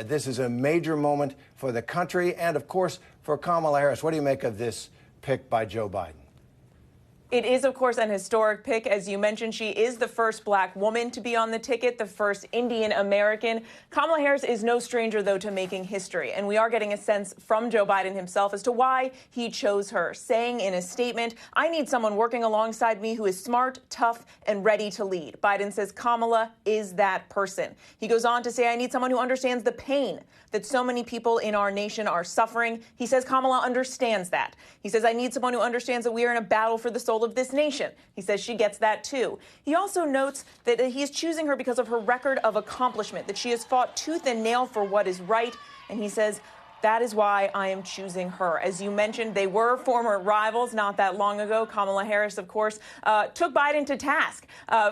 This is a major moment for the country and, of course, for Kamala Harris. What do you make of this pick by Joe Biden? It is, of course, an historic pick. As you mentioned, she is the first black woman to be on the ticket, the first Indian American. Kamala Harris is no stranger, though, to making history. And we are getting a sense from Joe Biden himself as to why he chose her, saying in a statement, "I need someone working alongside me who is smart, tough, and ready to lead." Biden says Kamala is that person. He goes on to say, "I need someone who understands the pain that so many people in our nation are suffering." He says Kamala understands that. He says, "I need someone who understands that we are in a battle for the soul of this nation." He says she gets that, too. He also notes that he is choosing her because of her record of accomplishment, that she has fought tooth and nail for what is right. And he says, "That is why I am choosing her." As you mentioned, they were former rivals not that long ago. Kamala Harris, of course, took Biden to task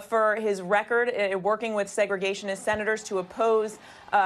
for his record working with segregationist senators to oppose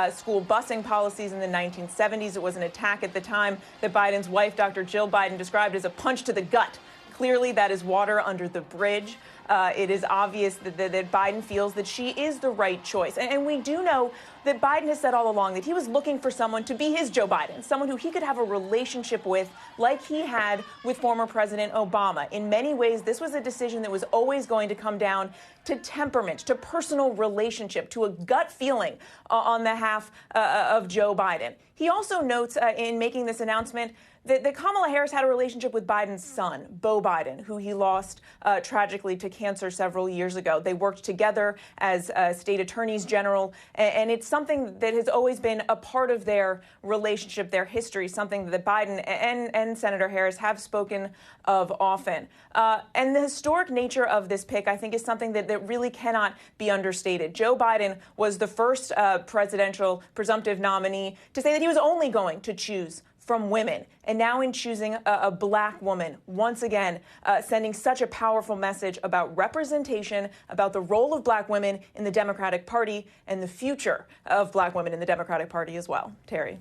school busing policies in the 1970s. It was an attack at the time that Biden's wife, Dr. Jill Biden, described as a punch to the gut. Clearly, that is water under the bridge. It is obvious that Biden feels that she is the right choice. And we do know that Biden has said all along that he was looking for someone to be his Joe Biden, someone who he could have a relationship with like he had with former President Obama. In many ways, this was a decision that was always going to come down to temperament, to personal relationship, to a gut feeling on behalf of Joe Biden. He also notes in making this announcement that Kamala Harris had a relationship with Biden's son, Beau Biden, who he lost tragically to cancer several years ago. They worked together as state attorneys general, and it's something that has always been a part of their relationship, their history, something that Biden and Senator Harris have spoken of often. And the historic nature of this pick, I think, is something that really cannot be understated. Joe Biden was the first presidential presumptive nominee to say that he was only going to choose from women. And now in choosing a black woman, once again, sending such a powerful message about representation, about the role of black women in the Democratic Party and the future of black women in the Democratic Party as well. Terry.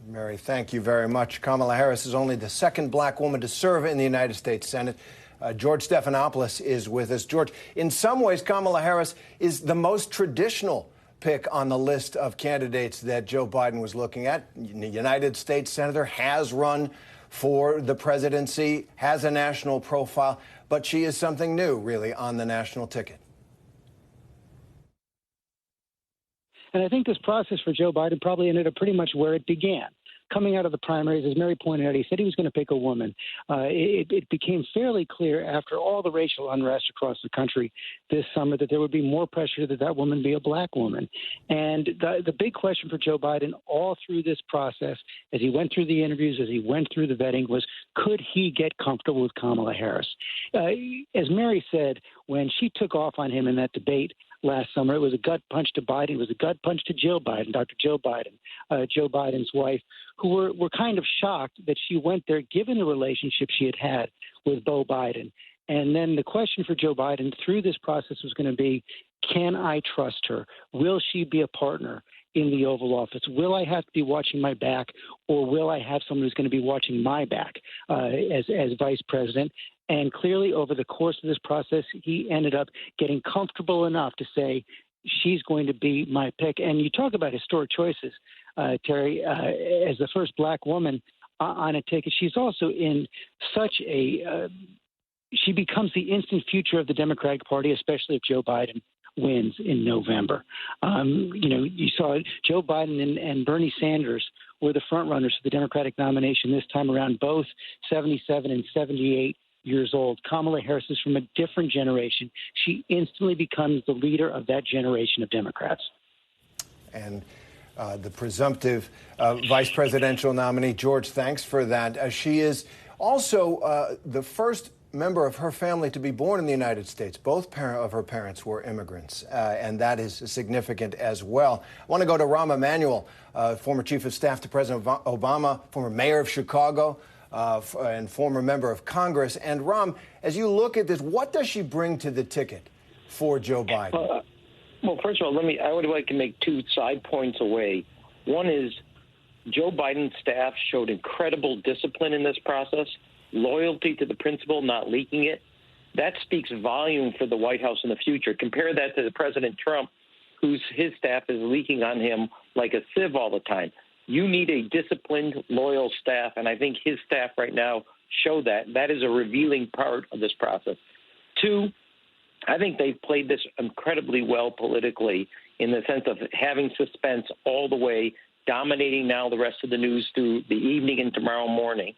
Mary, thank you very much. Kamala Harris is only the second black woman to serve in the United States Senate. George Stephanopoulos is with us. George, in some ways, Kamala Harris is the most traditional pick on the list of candidates that Joe Biden was looking at. The United States Senator, has run for the presidency, has a national profile, but she is something new, really, on the national ticket. And I think this process for Joe Biden probably ended up pretty much where it began. Coming out of the primaries, as Mary pointed out, he said he was going to pick a woman. It became fairly clear after all the racial unrest across the country this summer that there would be more pressure that woman be a black woman. And the big question for Joe Biden all through this process, as he went through the interviews, as he went through the vetting, was could he get comfortable with Kamala Harris? As Mary said, when she took off on him in that debate last summer, it was a gut punch to Biden. It was a gut punch to Jill Biden, Dr. Jill Biden, Joe Biden's wife, who were kind of shocked that she went there given the relationship she had with Beau Biden. And then the question for Joe Biden through this process was going to be, can I trust her? Will she be a partner in the Oval Office? Will I have to be watching my back, or will I have someone who's going to be watching my back as vice president? And clearly over the course of this process, he ended up getting comfortable enough to say, she's going to be my pick. And you talk about historic choices, Terry, as the first black woman on a ticket. She's also in such she becomes the instant future of the Democratic Party, especially if Joe Biden wins in November. You saw Joe Biden and Bernie Sanders were the front runners for the Democratic nomination this time around, both 77 and 78 years old. Kamala Harris is from a different generation. She instantly becomes the leader of that generation of Democrats. And the presumptive vice presidential nominee, George, thanks for that. She is also the first member of her family to be born in the United States. Both of her parents were immigrants, and that is significant as well. I want to go to Rahm Emanuel, former chief of staff to President Obama, former mayor of Chicago, and former member of Congress. And Rahm, as you look at this, what does she bring to the ticket for Joe Biden? Well, first of all, I would like to make two side points away. One is Joe Biden's staff showed incredible discipline in this process, loyalty to the principle, not leaking it. That speaks volume for the White House in the future. Compare that to the President Trump, his staff is leaking on him like a sieve all the time. You need a disciplined, loyal staff, and I think his staff right now show that. That is a revealing part of this process. Two, I think they've played this incredibly well politically in the sense of having suspense all the way, dominating now the rest of the news through the evening and tomorrow morning.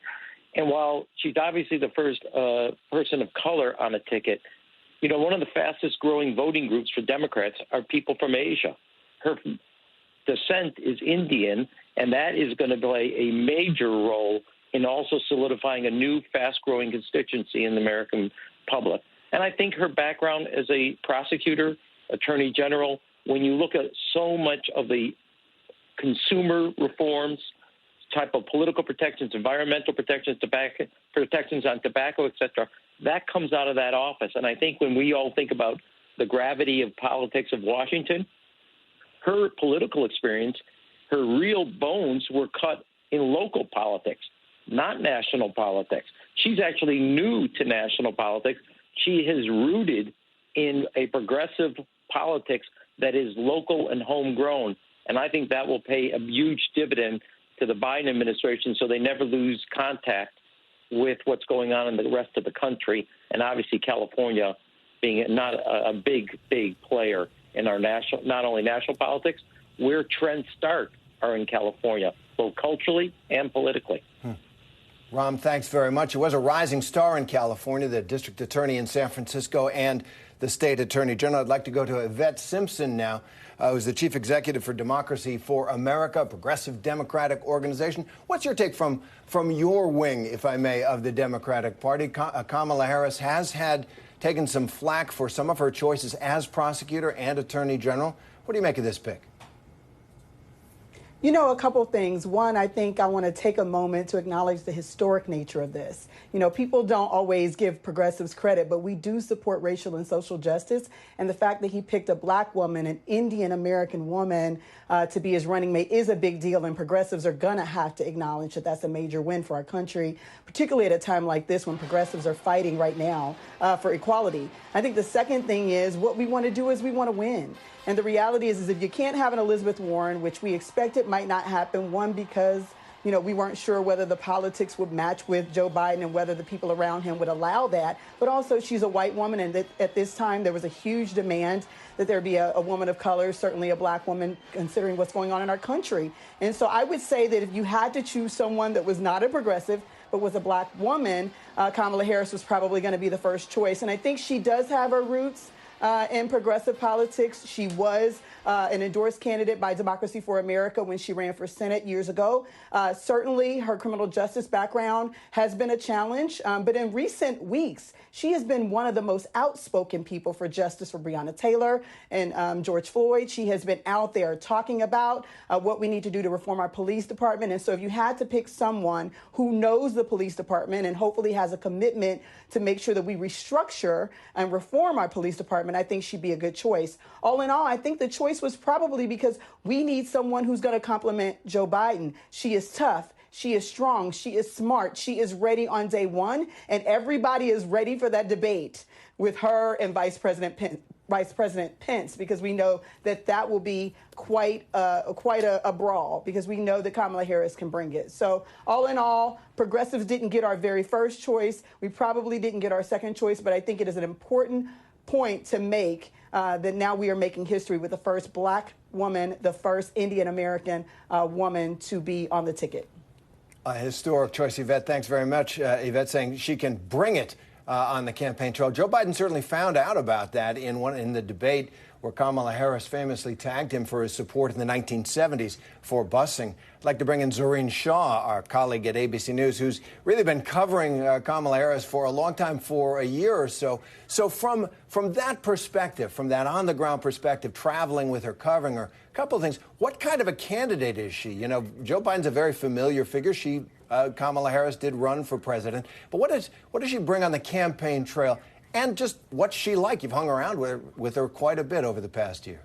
And while she's obviously the first person of color on a ticket, you know, one of the fastest growing voting groups for Democrats are people from Asia. Her descent is Indian, and that is going to play a major role in also solidifying a new fast-growing constituency in the American public. And I think her background as a prosecutor, attorney general, when you look at so much of the consumer reforms, type of political protections, environmental protections, tobacco protections on tobacco, et cetera, that comes out of that office. And I think when we all think about the gravity of politics of Washington, her political experience, her real bones were cut in local politics, not national politics. She's actually new to national politics. She has rooted in a progressive politics that is local and homegrown. And I think that will pay a huge dividend to the Biden administration so they never lose contact with what's going on in the rest of the country. And obviously California being not a big, big player in our national, not only national politics, where trends start are in California, both culturally and politically. Ram, thanks very much. It was a rising star in California, the district attorney in San Francisco and the state attorney general. I'd like to go to Yvette Simpson now, who's the chief executive for Democracy for America, a progressive Democratic organization. What's your take from your wing, if I may, of the Democratic Party? Kamala Harris has taken some flack for some of her choices as prosecutor and attorney general. What do you make of this pick? You know, a couple things. One, I think I want to take a moment to acknowledge the historic nature of this. You know, people don't always give progressives credit, but we do support racial and social justice. And the fact that he picked a black woman, an Indian American woman, to be his running mate is a big deal. And progressives are going to have to acknowledge that that's a major win for our country, particularly at a time like this when progressives are fighting right now for equality. I think the second thing is what we want to do is we want to win. And the reality is if you can't have an Elizabeth Warren, which we expected might not happen, one, because, you know, we weren't sure whether the politics would match with Joe Biden and whether the people around him would allow that. But also she's a white woman. And that at this time, there was a huge demand that there be a woman of color, certainly a black woman, considering what's going on in our country. And so I would say that if you had to choose someone that was not a progressive, but was a black woman, Kamala Harris was probably going to be the first choice. And I think she does have her roots in progressive politics. She was an endorsed candidate by Democracy for America when she ran for Senate years ago. Certainly, her criminal justice background has been a challenge. But in recent weeks, she has been one of the most outspoken people for justice for Breonna Taylor and George Floyd. She has been out there talking about what we need to do to reform our police department. And so if you had to pick someone who knows the police department and hopefully has a commitment to make sure that we restructure and reform our police department, I think she'd be a good choice. All in all, I think the choice was probably because we need someone who's going to complement Joe Biden. She is tough. She is strong. She is smart. She is ready on day one. And everybody is ready for that debate with her and Vice President Pence, because we know that that will be quite a brawl, because we know that Kamala Harris can bring it. So all in all, progressives didn't get our very first choice. We probably didn't get our second choice, but I think it is an important point to make that now we are making history with the first black woman, the first Indian American woman to be on the ticket. A historic choice, Yvette. Thanks very much. Yvette saying she can bring it on the campaign trail. Joe Biden certainly found out about that in the debate where Kamala Harris famously tagged him for his support in the 1970s for busing. I'd like to bring in Zoreen Shaw, our colleague at ABC News, who's really been covering Kamala Harris for a long time, for a year or so. So from that perspective, from that on-the-ground perspective, traveling with her, covering her, a couple of things. What kind of a candidate is she? You know, Joe Biden's a very familiar figure. Kamala Harris did run for president. But what does she bring on the campaign trail? And just what's she like? You've hung around with her quite a bit over the past year.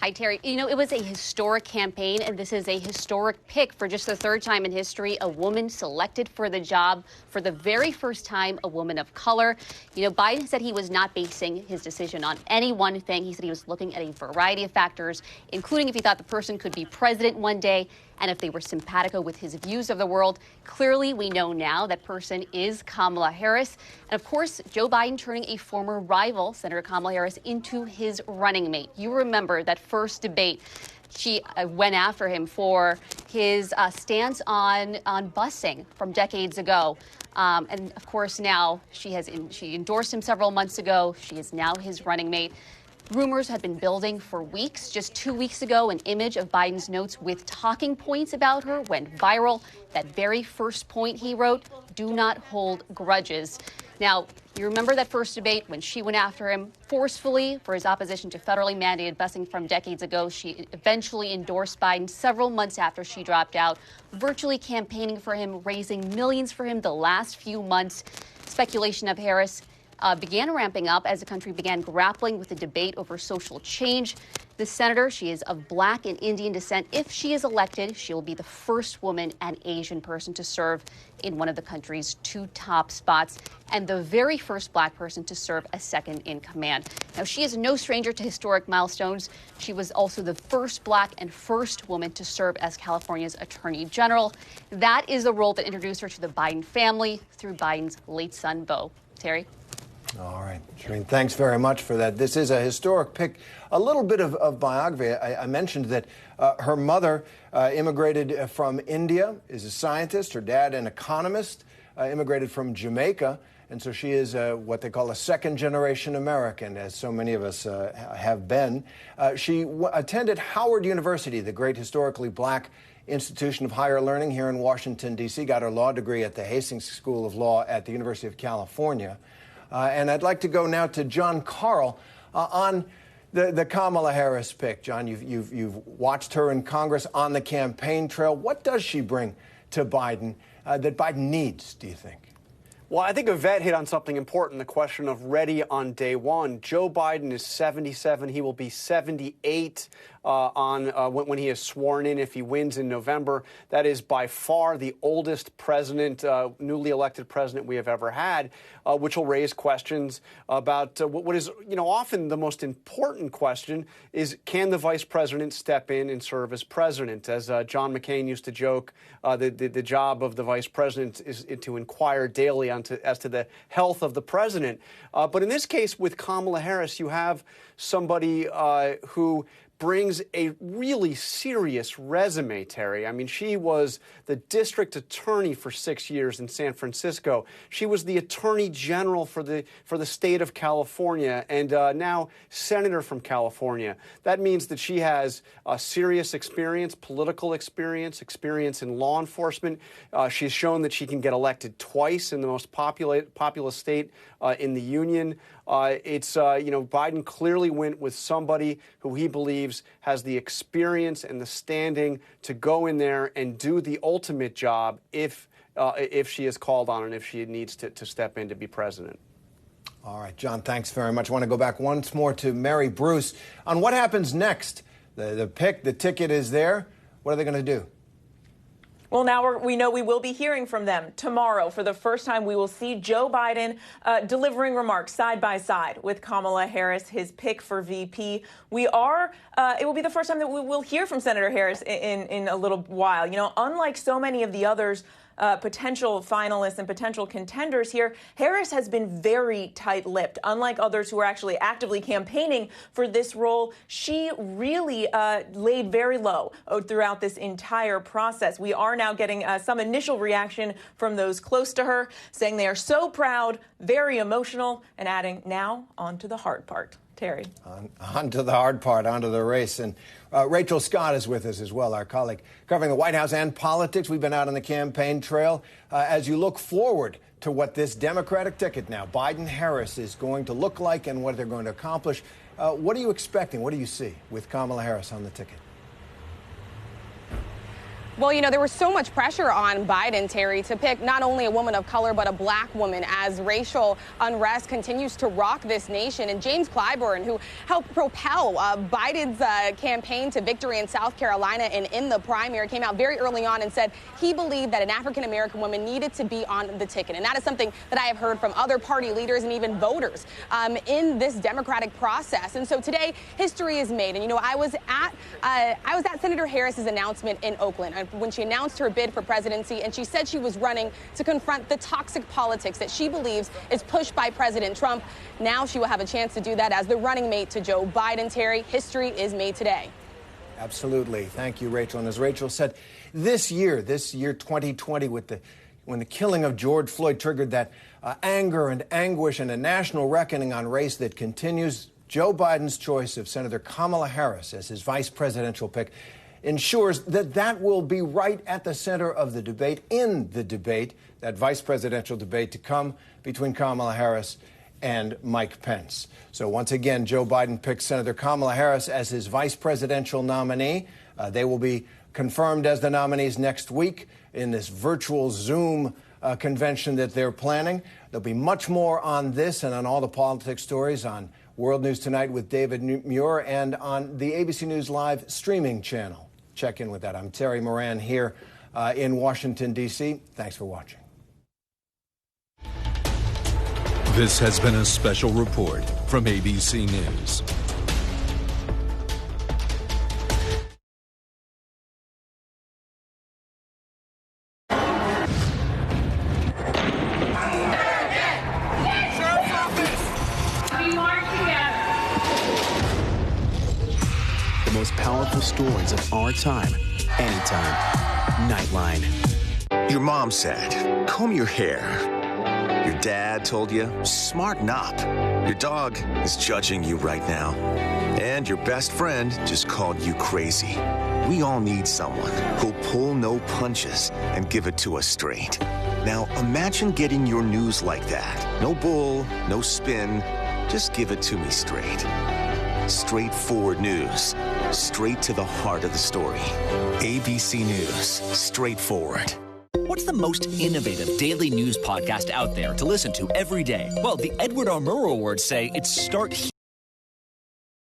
Hi, Terry. You know, it was a historic campaign, and this is a historic pick for just the third time in history. A woman selected for the job for the very first time, a woman of color. You know, Biden said he was not basing his decision on any one thing. He said he was looking at a variety of factors, including if he thought the person could be president one day and if they were simpatico with his views of the world. Clearly, we know now that person is Kamala Harris. And of course, Joe Biden turning a former rival, Senator Kamala Harris, into his running mate. You remember that first debate. She went after him for his stance on busing from decades ago. And of course, now she endorsed him several months ago. She is now his running mate. Rumors had been building for weeks. Just 2 weeks ago, an image of Biden's notes with talking points about her went viral. That very first point he wrote, "Do not hold grudges." Now, you remember that first debate when she went after him forcefully for his opposition to federally mandated busing from decades ago. She eventually endorsed Biden several months after she dropped out, virtually campaigning for him, raising millions for him the last few months. Speculation of Harris began ramping up as the country began grappling with the debate over social change. The senator, she is of Black and Indian descent. If she is elected, she will be the first woman and Asian person to serve in one of the country's two top spots and the very first Black person to serve as second in command. Now, she is no stranger to historic milestones. She was also the first Black and first woman to serve as California's Attorney General. That is the role that introduced her to the Biden family through Biden's late son, Beau. Terry? All right, Shireen, thanks very much for that. This is a historic pick. A little bit of biography. I mentioned that her mother immigrated from India, is a scientist. Her dad, an economist, immigrated from Jamaica. And so she is what they call a second-generation American, as so many of us have been. She attended Howard University, the great historically Black institution of higher learning here in Washington, D.C., got her law degree at the Hastings School of Law at the University of California. And I'd like to go now to John Carl on the Kamala Harris pick. John, you've watched her in Congress on the campaign trail. What does she bring to Biden that Biden needs, do you think? Well, I think Yvette hit on something important, the question of ready on day one. Joe Biden is 77. He will be 78 when he is sworn in, if he wins in November. That is by far the oldest president, newly elected president we have ever had, which will raise questions about what is, often the most important question is, can the vice president step in and serve as president? As John McCain used to joke, the job of the vice president is to inquire daily as to the health of the president. But in this case, with Kamala Harris, you have somebody who brings a really serious resume, Terry. I mean, she was the district attorney for 6 years in San Francisco. She was the attorney general for the state of California and now senator from California. That means that she has serious experience, political experience in law enforcement. She's shown that she can get elected twice in the most populous state in the union. Biden clearly went with somebody who he believes has the experience and the standing to go in there and do the ultimate job if she is called on and if she needs to step in to be president. All right, John, thanks very much. I want to go back once more to Mary Bruce on what happens next. The ticket is there. What are they going to do? Well, now we know we will be hearing from them tomorrow. For the first time, we will see Joe Biden delivering remarks side by side with Kamala Harris, his pick for VP. It will be the first time that we will hear from Senator Harris in a little while. Unlike so many of the others, potential finalists and potential contenders here, Harris has been very tight-lipped. Unlike others who are actually actively campaigning for this role, she really laid very low throughout this entire process. We are now getting some initial reaction from those close to her, saying they are so proud, very emotional, and adding, now on to the hard part. Terry. On to the hard part, on to the race. And Rachel Scott is with us as well, our colleague covering the White House and politics. We've been out on the campaign trail. As you look forward to what this Democratic ticket now, Biden-Harris, is going to look like and what they're going to accomplish, what are you expecting? What do you see with Kamala Harris on the ticket? Well, you know, there was so much pressure on Biden, Terry, to pick not only a woman of color, but a black woman as racial unrest continues to rock this nation. And James Clyburn, who helped propel Biden's campaign to victory in South Carolina and in the primary, came out very early on and said he believed that an African-American woman needed to be on the ticket. And that is something that I have heard from other party leaders and even voters in this Democratic process. And so today, history is made. And, you know, I was at Senator Harris's announcement in Oakland when she announced her bid for presidency, and she said she was running to confront the toxic politics that she believes is pushed by President Trump. Now she will have a chance to do that as the running mate to Joe Biden. Terry, history is made today. Absolutely. Thank you, Rachel. And as Rachel said, this year 2020, when the killing of George Floyd triggered that anger and anguish and a national reckoning on race that continues, Joe Biden's choice of Senator Kamala Harris as his vice presidential pick ensures that will be right at the center of the debate, that vice presidential debate to come between Kamala Harris and Mike Pence. So once again, Joe Biden picks Senator Kamala Harris as his vice presidential nominee. They will be confirmed as the nominees next week in this virtual Zoom convention that they're planning. There'll be much more on this and on all the politics stories on World News Tonight with David Muir and on the ABC News Live streaming channel. Check in with that. I'm Terry Moran here in Washington, D.C. Thanks for watching. This has been a special report from ABC News. Most powerful stories of our time, anytime. Nightline. Your mom said, comb your hair. Your dad told you, smarten up. Your dog is judging you right now. And your best friend just called you crazy. We all need someone who'll pull no punches and give it to us straight. Now imagine getting your news like that. No bull, no spin, just give it to me straight. Straightforward news, straight to the heart of the story. ABC News, straightforward. What's the most innovative daily news podcast out there to listen to every day? Well, the Edward R. Murrow Awards say it's Start Here.